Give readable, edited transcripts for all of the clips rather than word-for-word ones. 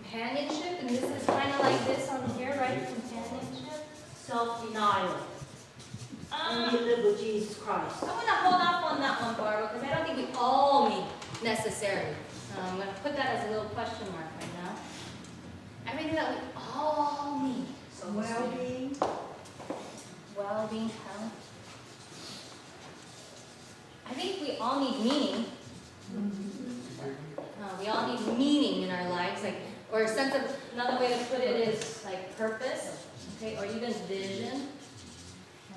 companionship, and this is kind of like this on here, right? Companionship. Self-denial. Only live with Jesus Christ. I'm going to hold off on that one, Barbara, because I don't think we all need necessarily. I'm going to put that as a little question mark right now. Everything that we all need. So well-being. Well-being, how? I think we all need meaning. We all need meaning in our lives, like, or a sense of, another way to put it is like purpose, okay, or even vision,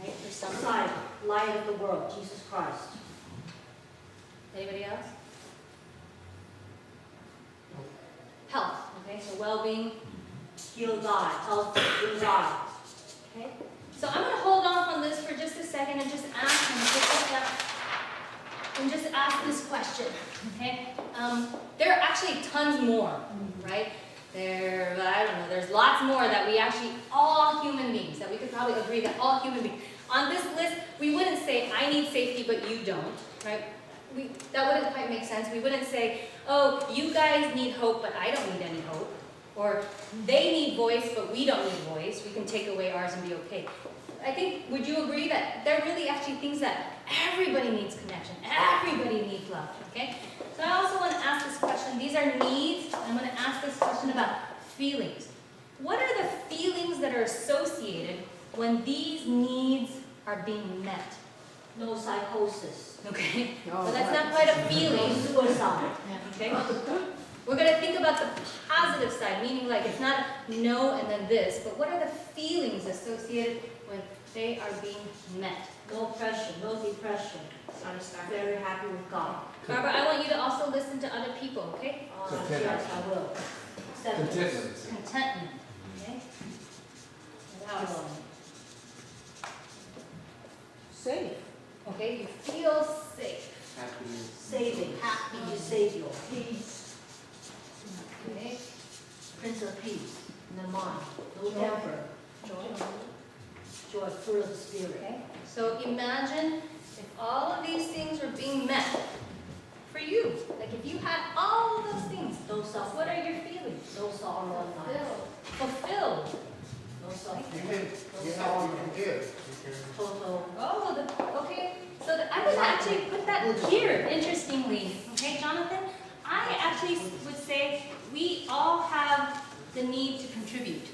right, for something. Light of the world, Jesus Christ. Anybody else? Health, okay, so well-being. Heal God. Health, heal God. Okay, so I'm going to hold off on this for just a second and just ask this question, okay? There are actually tons more, right? I don't know, there's lots more that we actually, all human beings, that we could probably agree that all human beings. On this list, we wouldn't say, I need safety, but you don't, right? That wouldn't quite make sense. We wouldn't say, oh, you guys need hope, but I don't need any hope. Or they need voice, but we don't need voice. We can take away ours and be okay. I think, would you agree that there are really actually things that everybody needs connection, everybody needs love, okay? So I also want to ask this question. These are needs. I'm going to ask this question about feelings. What are the feelings that are associated when these needs are being met? No psychosis. Okay, well that's not quite a feeling. Suicide. Okay, we're going to think about the positive side, meaning like it's not no and then this, but what are the feelings associated when they are being met? No pressure, no depression. Very happy with God. Barbara, I want you to also listen to other people, okay? Yes, I will. Contentment. Contentment, okay? What else? Safe. Okay, you feel safe. Happiness. Saving. Happy Savior. Peace. Okay, Prince of Peace. In the mind. No temper. Joy, fruit of the Spirit. okay. So imagine if all of these things were being met for you. Like if you had all of those things, No suffering. what are your feelings? No sorrow in life. Fulfilled. No suffering. You have, you can give. Total. Oh, okay. So I would actually put that here, interestingly. Okay, Jonathan? I actually would say we all have the need to contribute.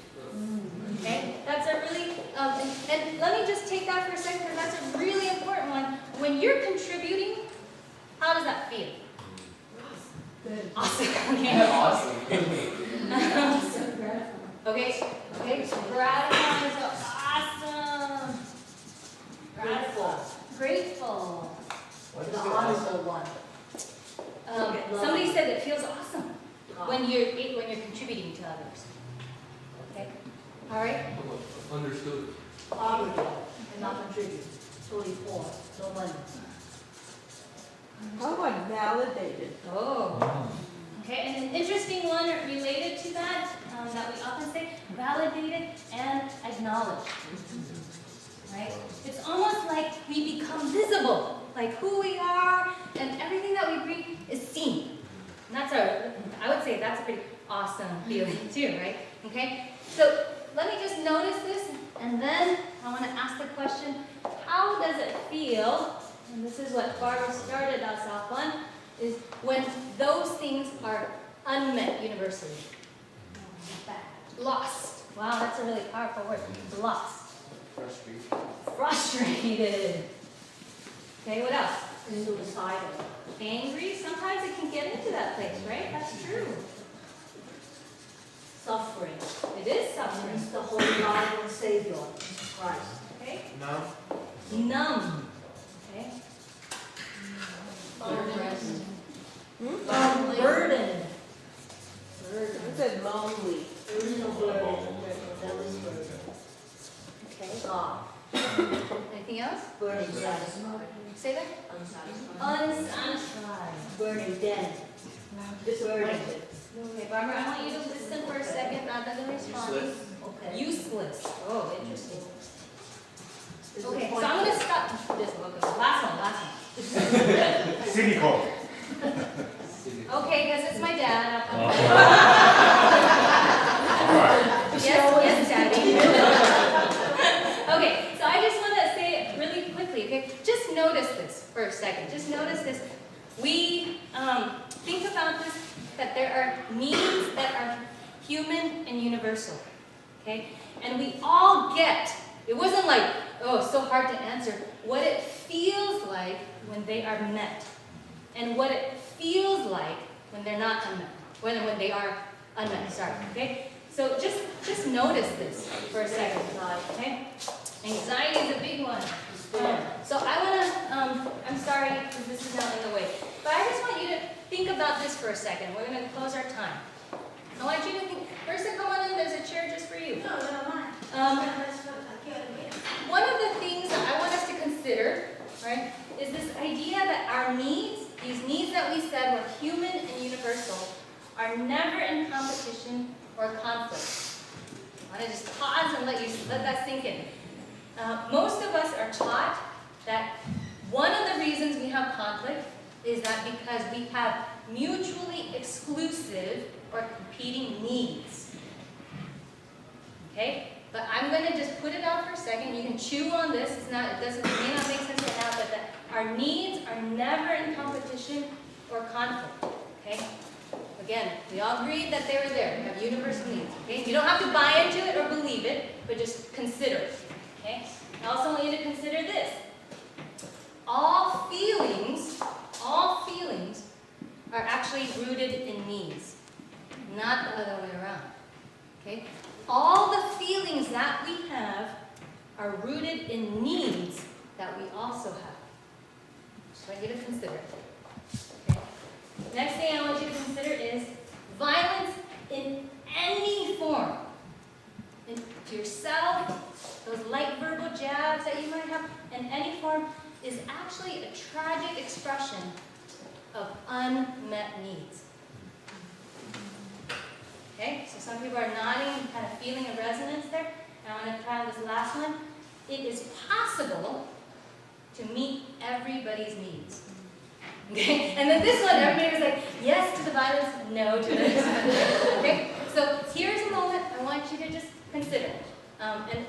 Okay? That's a really, and let me just take that for a second because that's a really important one. When you're contributing, how does that feel? Good. Awesome. Awesome. Okay, so gratifying is awesome. Grateful. Grateful. The honorable one. Somebody said it feels awesome God. when you're contributing to others. Okay, all right. Understood. Poverty and not contribute. Totally poor. No money. How about validated? Oh. Okay, and an interesting one related to that that we often say, validated and acknowledged. Right? It's almost like we become visible, like who we are and everything that we bring is seen. And I would say that's a pretty awesome feeling too, right? Okay? So let me just notice this and then I want to ask the question, how does it feel, and this is what Barbara started us off on, is when those things are unmet universally. Lost. Wow, that's a really powerful word. Lost. Frustrated. Frustrated. Okay, what else? Suicidal. Angry. Sometimes it can get into that place, right? That's true. Suffering. It is suffering. Against the Holy God and Savior, Jesus Christ. Okay? No. Numb. Okay? Unrest. Burden. I said lonely. There is no burden. There is burden. Okay. God. Anything else? Burning satisfied. Say that. Unsatisfied. Unsatisfied. Burning dead. Burning. Okay, Barbara, I want you to listen for a second rather than respond. Useless. Okay. Useless. Oh, interesting. This is Okay, so point- I'm going to stop this one. Okay, last one. Cynical. Okay, because it's my dad. human and universal. Okay? And we all get, it wasn't like, oh, so hard to answer, what it feels like when they are met. And what it feels like when they're not unmet. When they are unmet, sorry, okay? So just notice this for a second, okay? Anxiety is a big one. So I want to, I'm sorry, because this is not in the way, but I just want you to think about this for a second. We're going to close our time. I want you to think, first to come on in, there's a chair just for you. One of the things that I want us to consider, right, is this idea that our needs, these needs that we said were human and universal, are never in competition or conflict. I want to just pause and let that sink in. Most of us are taught that one of the reasons we have conflict is that because we have mutually exclusive or competing needs. Okay? But I'm going to just put it out for a second. You can chew on this. It may not make sense right now, but that our needs are never in competition or conflict. Okay? Again, we all agreed that they were there. We have universal needs. Okay? You don't have to buy into it or believe it, but just consider it. Okay? I also want you to consider this. All feelings are actually rooted in needs, not the other way around. Okay? All the feelings that we have are rooted in needs that we also have. Just want you to consider it. Okay? Next thing I want you to consider is violence in any form. To yourself, those light verbal jabs that you might have in any form is actually a tragic expression of unmet needs. Okay, so some people are nodding, kind of feeling a resonance there. And I want to try on this last one. It is possible to meet everybody's needs. Okay, and then this one, everybody was like, yes to the violence, no to this. Okay, so here's a moment I want you to just consider. And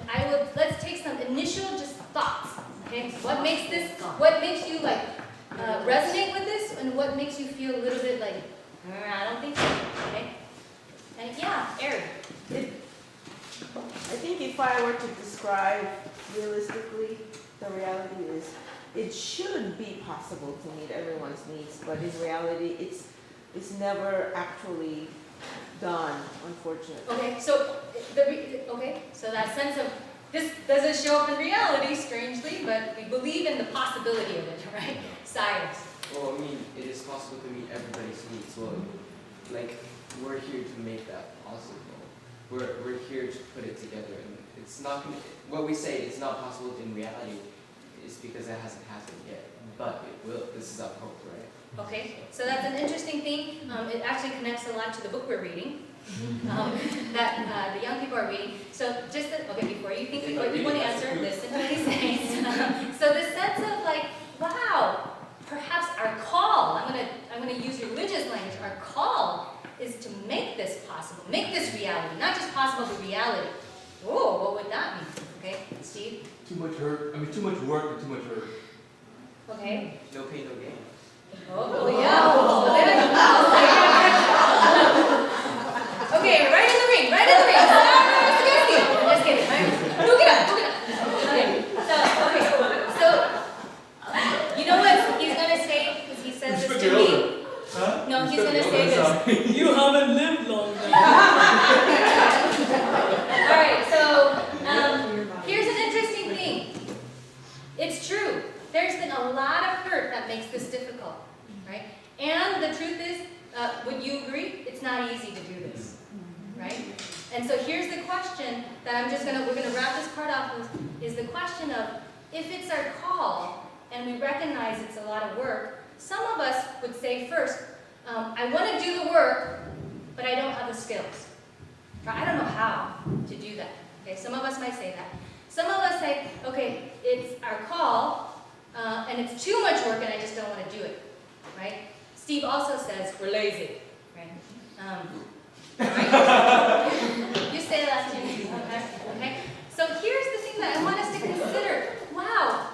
let's take some initial just thoughts. Okay, what makes you like resonate with this, and what makes you feel a little bit like, I don't think so. Okay, and yeah, Eric. I think if I were to describe realistically, the reality is it should be possible to meet everyone's needs, but in reality, it's never actually done, unfortunately. Okay, so so that sense of this doesn't show up in reality, strangely, but we believe in the possibility of it, right? Cyrus. Well, I mean, it is possible to meet everybody's needs. Well, like, we're here to make that possible. We're here to put it together, and it's not gonna, what we say is not possible in reality is because it hasn't happened yet, but it will. This is our hope, right? Okay, so that's an interesting thing. It actually connects a lot to the book we're reading, that the young people are reading. So just before you think what you want to answer, listen to what he's saying. So the sense of like, wow, perhaps our call. I'm gonna use religious language. Our call is to make this possible, make this reality, not just possible, but reality. Whoa, what would that mean? Okay, Steve. Too much hurt. I mean, too much work and too much hurt. Okay. No pain, no gain. Oh, yeah. Okay, right in the ring, right in the ring. Just kidding. Look it up. Okay, so, you know what he's going to say? Because he says this to me. Huh? No, he's going to say this. You haven't lived long enough. All right, so here's an interesting thing. It's true. There's been a lot of hurt that makes this difficult, right? And the truth is, would you agree? It's not easy to do this, right? And so here's the question that we're gonna wrap this part off with, is the question of, if it's our call and we recognize it's a lot of work, some of us would say first, I want to do the work, but I don't have the skills. Or I don't know how to do that. Okay, some of us might say that. Some of us say, okay, it's our call, and it's too much work and I just don't want to do it, right? Steve also says we're lazy, right? Right? You say that to me, okay? So here's the thing that I want us to consider. Wow,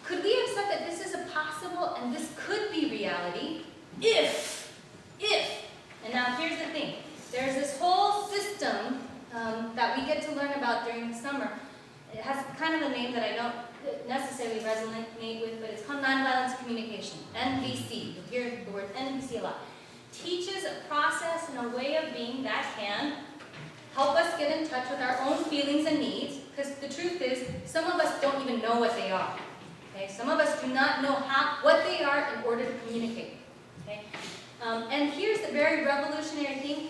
could we accept that this is a possible and this could be reality if, and now here's the thing. There's this whole get to learn about during the summer. It has kind of a name that I don't necessarily resonate with, but it's called Nonviolence Communication, NVC. You'll hear the word NVC a lot. Teaches a process and a way of being that can help us get in touch with our own feelings and needs, because the truth is, some of us don't even know what they are. Okay? Some of us do not know what they are in order to communicate. Okay? And here's the very revolutionary thing.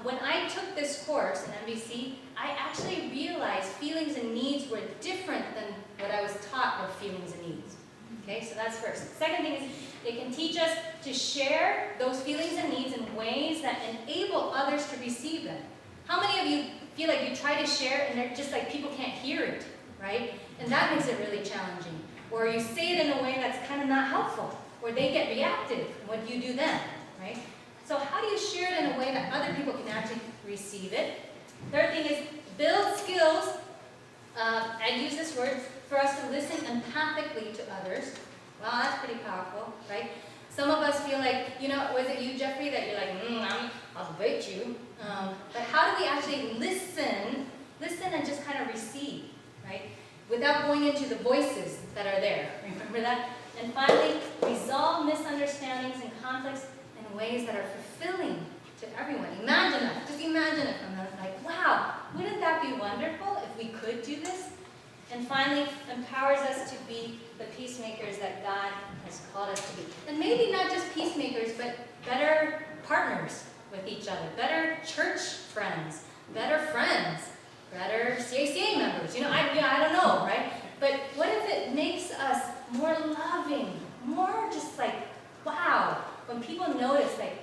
When I took this course in NVC, I actually realized feelings and needs were different than what I was taught were feelings and needs. Okay, so that's first. Second thing is, it can teach us to share those feelings and needs in ways that enable others to receive them. How many of you feel like you try to share and they're just like people can't hear it, right? And that makes it really challenging. Or you say it in a way that's kind of not helpful, or they get reactive. What do you do then, right? So how do you share it in a way that other people can actually receive it? Third thing is build skills. I use this word for us to listen empathically to others. Well, that's pretty powerful, right? Some of us feel like, you know, was it you, Jeffrey, that you're like, I'll debate you. But how do we actually listen and just kind of receive, right? Without going into the voices that are there. Remember that? And finally, resolve misunderstandings and conflicts in ways that are fulfilling to everyone. Imagine that. Just imagine it from them. Like, wow, wouldn't that be wonderful if we could do this? And finally, empowers us to be the peacemakers that God has called us to be. And maybe not just peacemakers, but better partners with each other, better church friends, better CACA members. You know, I don't know, right? But what if it makes us more loving, more just like, wow, when people notice, like,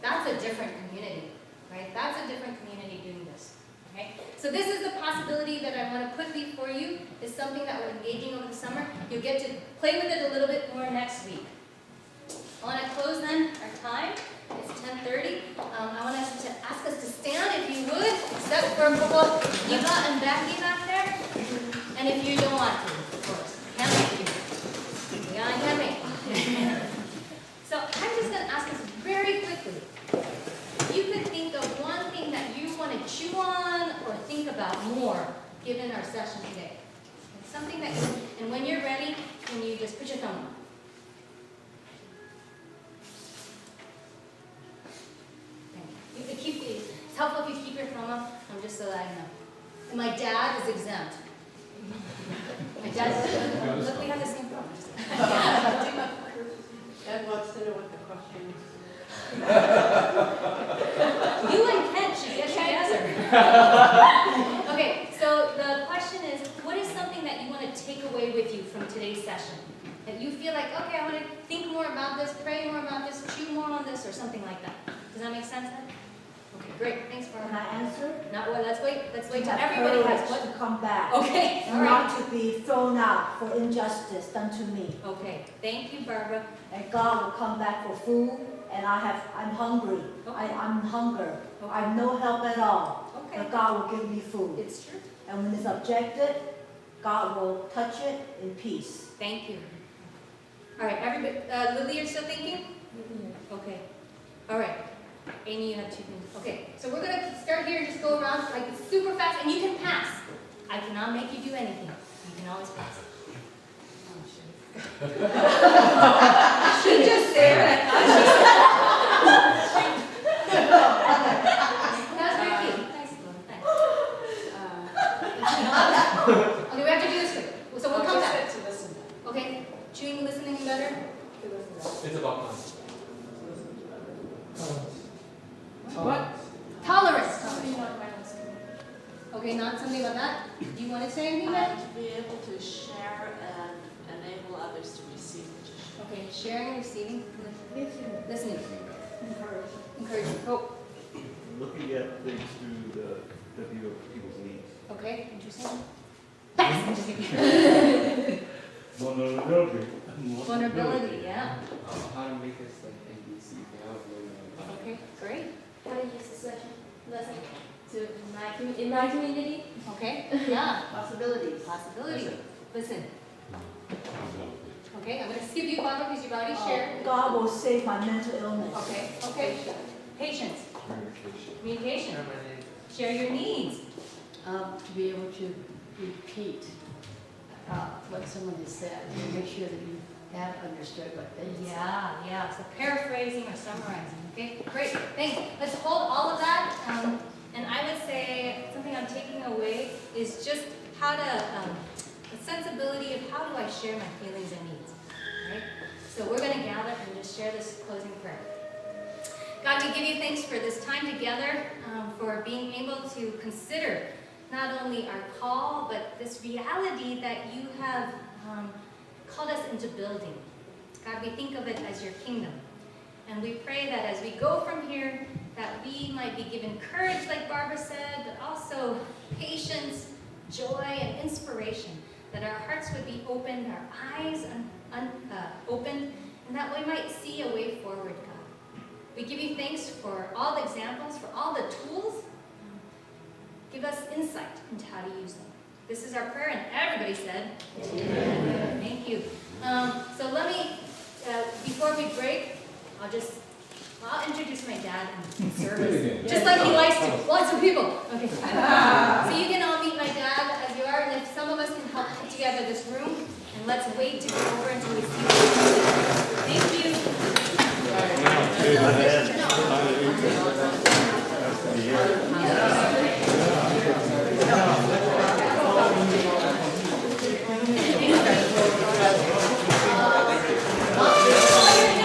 that's a different community, right? That's a different community doing this, okay? So this is the possibility that I want to put before you, is something that we're engaging over the summer. You'll get to play with it a little bit more next week. I want to close then our time. It's 10:30. I want us to ask us to stand, if you would, except for Eva and Becky back there. And if you don't want to, of course. Can't make you. Yeah, I can't make you. So I'm just going to ask us very quickly. If you could think of one thing that you want to chew on or think about more, given our session today. It's something that and when you're ready, can you just put your thumb up? You could keep these. It's helpful if you keep your thumb up, just so that I know. And my dad is exempt. My dad, look, we have the same problem. Ed wants to know what the question is. You and Ken should get together. Okay, so the question is, what is something that you want to take away with you from today's session? That you feel like, okay, I want to think more about this, pray more about this, chew more on this, or something like that. Does that make sense then? Okay, great. Thanks, Can Barbara. I answer? Not well, let's wait till Have everybody has courage what. to come back. Okay, all And right. not to be thrown out for injustice done to me. Okay, thank you, Barbara. And God will come back for food, and I'm hungry. Okay. I'm hunger. Okay. I have no help at all. Okay. But God will give me food. It's true. And when it's objected, God will touch it in peace. Thank you. All right, everybody. Lily, you're still thinking? Okay. All right. Amy, you have 2 minutes. Okay, so we're gonna start here and just go around like super fast, and you can pass. I cannot make you do anything. You can always pass. Oh, shit. She just stared at us. That was very cute. Nice, Lily. Thanks. Okay, we have to do this quick. So we'll come back. To listen. Okay, chewing, listening better? It's about time. What? Tolerance. Okay, not something about that? Do you want to say anything about it? To be able to share and enable others to receive what you share. Okay, sharing, receiving, listening. Encouraging. Oh, Looking at things through the view of people's needs. okay, interesting. Pass. Vulnerability. Vulnerability, yeah. How to make this like NBC thing, I don't really know. Okay, great. How to use the session lesson in my community. Okay, yeah. Possibilities. Possibility. Listen. Okay, I'm going to skip you, Barbara, because you've already shared. God will save my mental illness. Okay. Patience. Communication. Share your needs. to be able to repeat what someone has said, and make sure that you have understood what they said. Yeah, so paraphrasing or summarizing, okay, great, thanks. Let's hold all of that, and I would say something I'm taking away is just how to, the sensibility of how do I share my feelings and needs, right? So we're gonna gather and just share this closing prayer. God, we give you thanks for this time together, for being able to consider not only our call, but this reality that you have called us into building. God, we think of it as your kingdom. And we pray that as we go from here, that we might be given courage, like Barbara said, but also patience, joy, and inspiration. That our hearts would be opened, our eyes opened, and that we might see a way forward, God. We give you thanks for all the examples, for all the tools. Give us insight into how to use them. This is our prayer, and everybody said, Amen. Thank you. So let me, before we break, I'll introduce my dad in service. Just like he likes to. Lots of people. Okay. So you can all meet my dad as you are, and if some of us can help put together this room, and let's wait to go over until we see you. Thank you. Yeah.